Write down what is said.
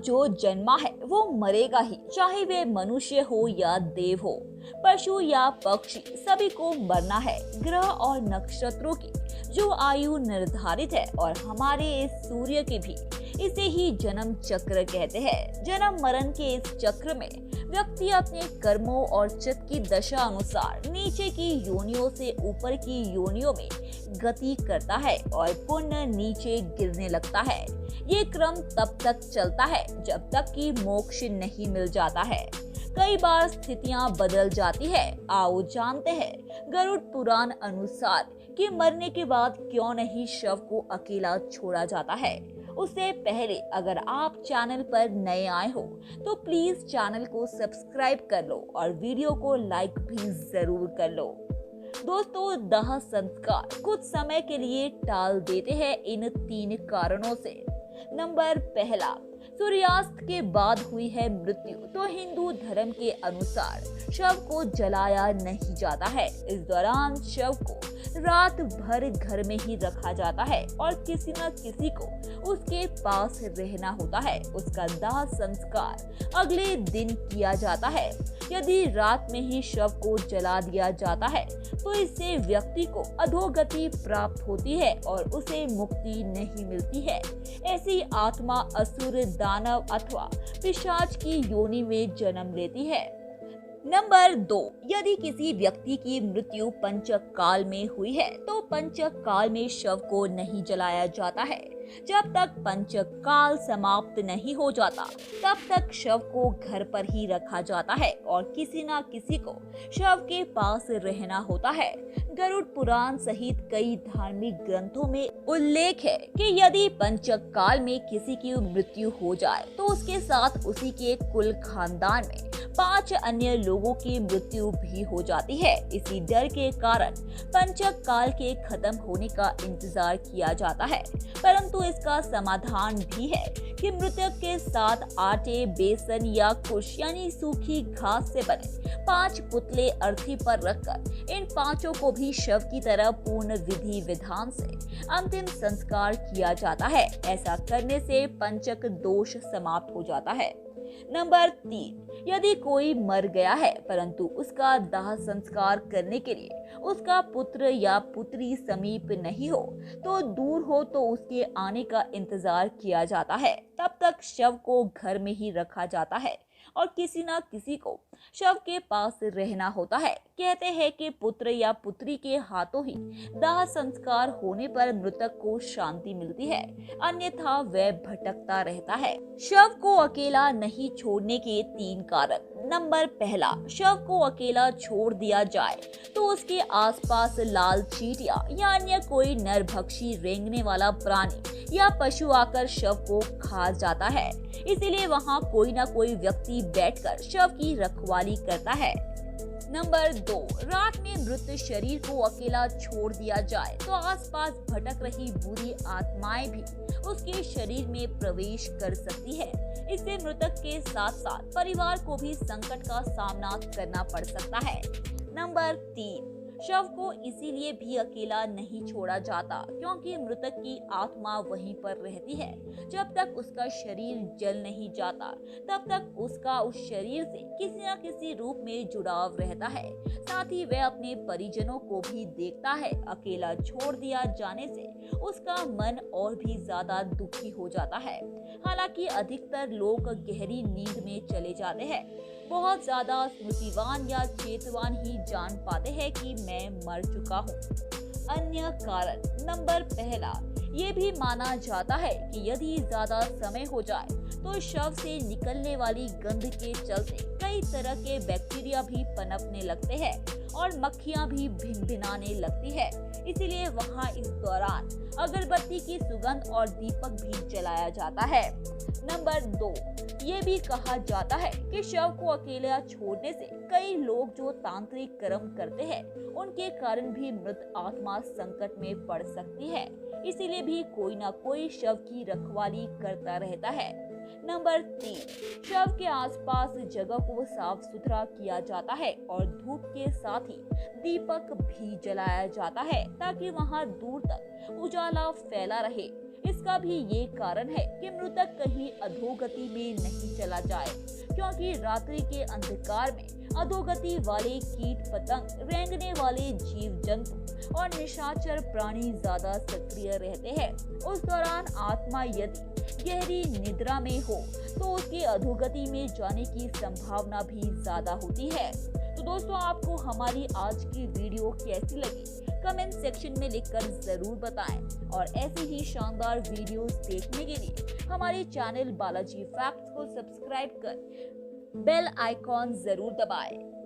जो जन्मा है वो मरेगा ही, चाहे वे मनुष्य हो या देव हो, पशु या पक्षी, सभी को मरना है। ग्रह और नक्षत्रों की जो आयु निर्धारित है और हमारे इस सूर्य की भी, इसे ही जन्म चक्र कहते हैं। जन्म मरण के इस चक्र में व्यक्ति अपने कर्मों और चित्त की दशा अनुसार नीचे की योनियों से ऊपर की योनियों में गति करता है और पुनः नीचे गिरने लगता है। ये क्रम तब तक चलता है जब तक कि मोक्ष नहीं मिल जाता है। कई बार स्थितियां बदल जाती है। आओ जानते हैं गरुड़ पुराण अनुसार कि मरने के बाद क्यों नहीं शव को अकेला छोड़ा जाता है। उससे पहले अगर आप चैनल पर नए आए हो तो प्लीज चैनल को सब्सक्राइब कर लो और वीडियो को लाइक भी जरूर कर लो। दोस्तों, दाह संस्कार कुछ समय के लिए टाल देते हैं इन 3 कारणों से। नंबर पहला, सूर्यास्त के बाद हुई है मृत्यु तो हिंदू धर्म के अनुसार शव को जलाया नहीं जाता है। इस दौरान शव को रात भर घर में ही रखा जाता है और किसी न किसी को उसके पास रहना होता है। उसका दाह संस्कार अगले दिन किया जाता है। यदि रात में ही शव को जला दिया जाता है तो इससे व्यक्ति को अधोगति प्राप्त होती है और उसे मुक्ति नहीं मिलती है। ऐसी आत्मा असुर, दानव अथवा पिशाच की योनि में जन्म लेती है। नंबर 2, यदि किसी व्यक्ति की मृत्यु पंचक काल में हुई है तो पंचक काल में शव को नहीं जलाया जाता है। जब तक पंचक काल समाप्त नहीं हो जाता तब तक शव को घर पर ही रखा जाता है और किसी न किसी को शव के पास रहना होता है। गरुड़ पुराण सहित कई धार्मिक ग्रंथों में उल्लेख है कि यदि पंचक काल में किसी की मृत्यु हो जाए तो उसके साथ उसी के कुल खानदान में 5 अन्य लोगों की मृत्यु भी हो जाती है। इसी डर के कारण पंचक काल के खत्म होने का इंतजार किया जाता है, परंतु इसका समाधान भी है कि मृतक के साथ आटे, बेसन या कुश यानी सूखी घास से बने 5 पुतले अर्थी पर रखकर इन 5 को भी शव की तरह पूर्ण विधि विधान से अंतिम संस्कार किया जाता है। ऐसा करने से पंचक दोष समाप्त हो जाता है। नंबर 3, यदि कोई मर गया है परंतु उसका दाह संस्कार करने के लिए उसका पुत्र या पुत्री समीप नहीं हो तो दूर हो तो उसके आने का इंतजार किया जाता है। तब तक शव को घर में ही रखा जाता है और किसी न किसी को शव के पास रहना होता है। कहते हैं कि पुत्र या पुत्री के हाथों ही दाह संस्कार होने पर मृतक को शांति मिलती है, अन्यथा वह भटकता रहता है। शव को अकेला नहीं छोड़ने के 3 कारण। नंबर पहला, शव को अकेला छोड़ दिया जाए तो उसके आसपास लाल चींटियां या अन्य कोई नरभक्षी रेंगने वाला प्राणी या पशु आकर शव को खा जाता है। इसीलिए वहां कोई ना कोई व्यक्ति बैठकर शव की रखवाली करता है। नंबर 2, रात में मृत शरीर को अकेला छोड़ दिया जाए तो आसपास भटक रही बुरी आत्माएं भी उसके शरीर में प्रवेश कर सकती है। इससे मृतक के साथ साथ परिवार को भी संकट का सामना करना पड़ सकता है। नंबर 3, शव को इसीलिए भी अकेला नहीं छोड़ा जाता क्योंकि मृतक की आत्मा वहीं पर रहती है। जब तक उसका शरीर जल नहीं जाता तब तक उसका उस शरीर से किसी न किसी रूप में जुड़ाव रहता है। साथ ही वह अपने परिजनों को भी देखता है। अकेला छोड़ दिया जाने से उसका मन और भी ज्यादा दुखी हो जाता है। हालांकि अधिकतर लोग गहरी नींद में चले जाते हैं। बहुत ज्यादा स्मृतिवान या चेतवान ही जान पाते हैं कि मैं मर चुका हूँ। अन्य कारण। नंबर पहला, ये भी माना जाता है कि यदि ज्यादा समय हो जाए तो शव से निकलने वाली गंध के चलते कई तरह के बैक्टीरिया भी पनपने लगते हैं और मक्खियां भी भिनभिनाने लगती है। इसीलिए वहां इस दौरान अगरबत्ती की सुगंध और दीपक भी जलाया जाता है। नंबर 2, ये भी कहा जाता है कि शव को अकेला छोड़ने से कई लोग जो तांत्रिक कर्म करते हैं उनके कारण भी मृत आत्मा संकट में पड़ सकती है। इसीलिए भी कोई ना कोई शव की रखवाली करता रहता है। नंबर 3, शव के आसपास जगह को साफ सुथरा किया जाता है और धूप के साथ ही दीपक भी जलाया जाता है ताकि वहां दूर तक उजाला फैला रहे। इसका भी ये कारण है कि मृतक कहीं अधोगति में नहीं चला जाए, क्योंकि रात्रि के अंधकार में अधोगति वाले कीट पतंग, रेंगने वाले जीव जंतु और निशाचर प्राणी ज्यादा सक्रिय रहते हैं। उस दौरान आत्मा यदि गहरी निद्रा में हो तो उसकी अधोगति में जाने की संभावना भी ज्यादा होती है। तो दोस्तों, आपको हमारी आज की वीडियो कैसी लगी कमेंट सेक्शन में लिखकर जरूर बताएं और ऐसी ही शानदार वीडियोस देखने के लिए हमारे चैनल बालाजी फैक्ट्स को सब्सक्राइब कर बेल आइकॉन जरूर दबाएं।